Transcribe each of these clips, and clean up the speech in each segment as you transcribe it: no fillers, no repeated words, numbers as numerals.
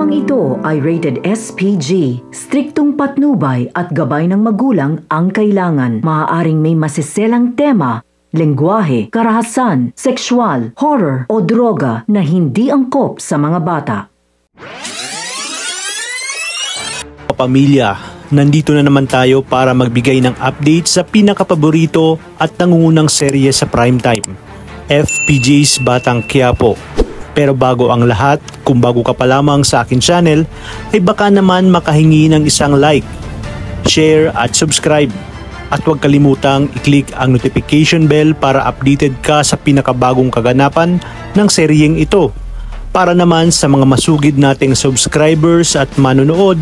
Programang ito ay rated SPG. Striktong patnubay at gabay ng magulang ang kailangan. Maaaring may masiselang tema, lengguwahe, karahasan, sexual, horror o droga na hindi angkop sa mga bata. Pamilya, nandito na naman tayo para magbigay ng update sa pinakapaborito at nangungunang serye sa primetime, FPJ's Batang Quiapo. Pero bago ang lahat, kung bago ka pa lamang sa akin channel, ay baka naman makahingi ng isang like, share at subscribe. At huwag kalimutang i-click ang notification bell para updated ka sa pinakabagong kaganapan ng seryeng ito. Para naman sa mga masugid nating subscribers at manonood,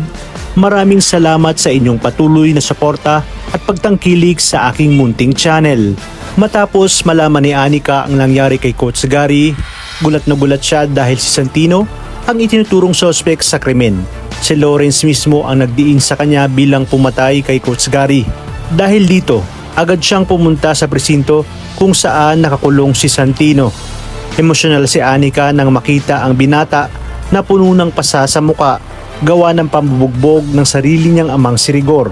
maraming salamat sa inyong patuloy na suporta at pagtangkilik sa aking munting channel. Matapos malaman ni Anika ang nangyari kay Coach Gary, gulat na gulat siya dahil si Santino ang itinuturong suspect sa krimen. Si Lawrence mismo ang nagdiin sa kanya bilang pumatay kay Coach Gary. Dahil dito, agad siyang pumunta sa presinto kung saan nakakulong si Santino. Emosyonal si Anika nang makita ang binata na puno ng pasa sa muka gawa ng pambubugbog ng sarili niyang amang si Rigor.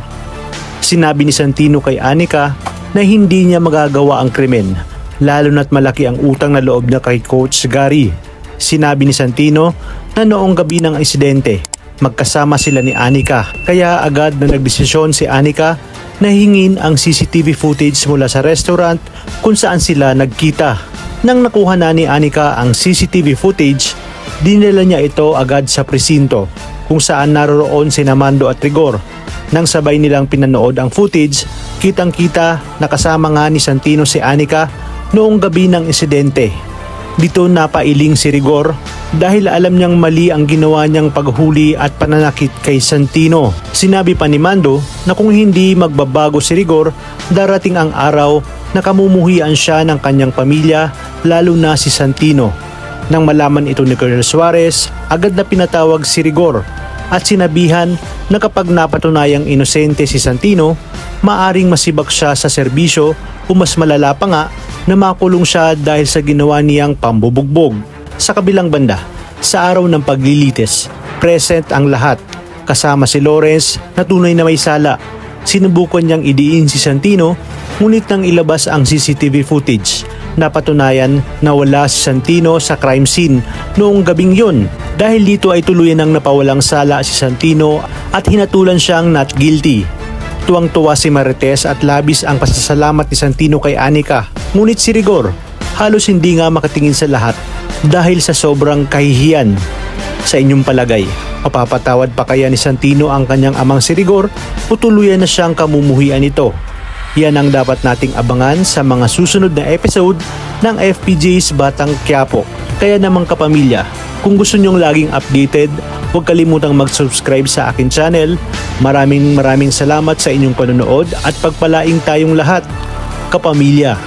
Sinabi ni Santino kay Anika na hindi niya magagawa ang krimen, lalo na't malaki ang utang na loob na kay Coach Gary. Sinabi ni Santino na noong gabi ng insidente, magkasama sila ni Anika, kaya agad na nagdesisyon si Anika na hingin ang CCTV footage mula sa restaurant kung saan sila nagkita. Nang nakuha na ni Anika ang CCTV footage, dinala niya ito agad sa presinto kung saan naroroon sina Mando at Rigor. Nang sabay nilang pinanood ang footage, kitang-kita nakasama nga ni Santino si Anika noong gabi ng insidente. Dito napailing si Rigor dahil alam niyang mali ang ginawa niyang paghuli at pananakit kay Santino. Sinabi pa ni Mando na kung hindi magbabago si Rigor, darating ang araw na kamumuhian siya ng kanyang pamilya, lalo na si Santino. Nang malaman ito ni Colonel Suarez, agad na pinatawag si Rigor at sinabihan na kapag napatunayang inosente si Santino, maaring masibak siya sa serbisyo o mas malala pa nga na makulong siya dahil sa ginawa niyang pambubugbog. Sa kabilang banda, sa araw ng paglilitis, present ang lahat, kasama si Lawrence na tunay na may sala. Sinubukan niyang idiin si Santino, ngunit nang ilabas ang CCTV footage, napatunayan na wala si Santino sa crime scene noong gabing yun. Dahil dito ay tuluyan ng napawalang sala si Santino at hinatulan siyang not guilty. Tuwang-tuwa si Marites at labis ang pasasalamat ni Santino kay Anika. Ngunit si Rigor halos hindi nga makatingin sa lahat dahil sa sobrang kahihiyan. Sa inyong palagay, mapapatawad pa kaya ni Santino ang kanyang amang si Rigor o tuluyan na siyang kamumuhian ito? Yan ang dapat nating abangan sa mga susunod na episode ng FPJ's Batang Quiapo. Kaya namang kapamilya, kung gusto nyong laging updated, huwag kalimutang mag-subscribe sa akin channel. Maraming salamat sa inyong panonood at pagpalaing tayong lahat, kapamilya.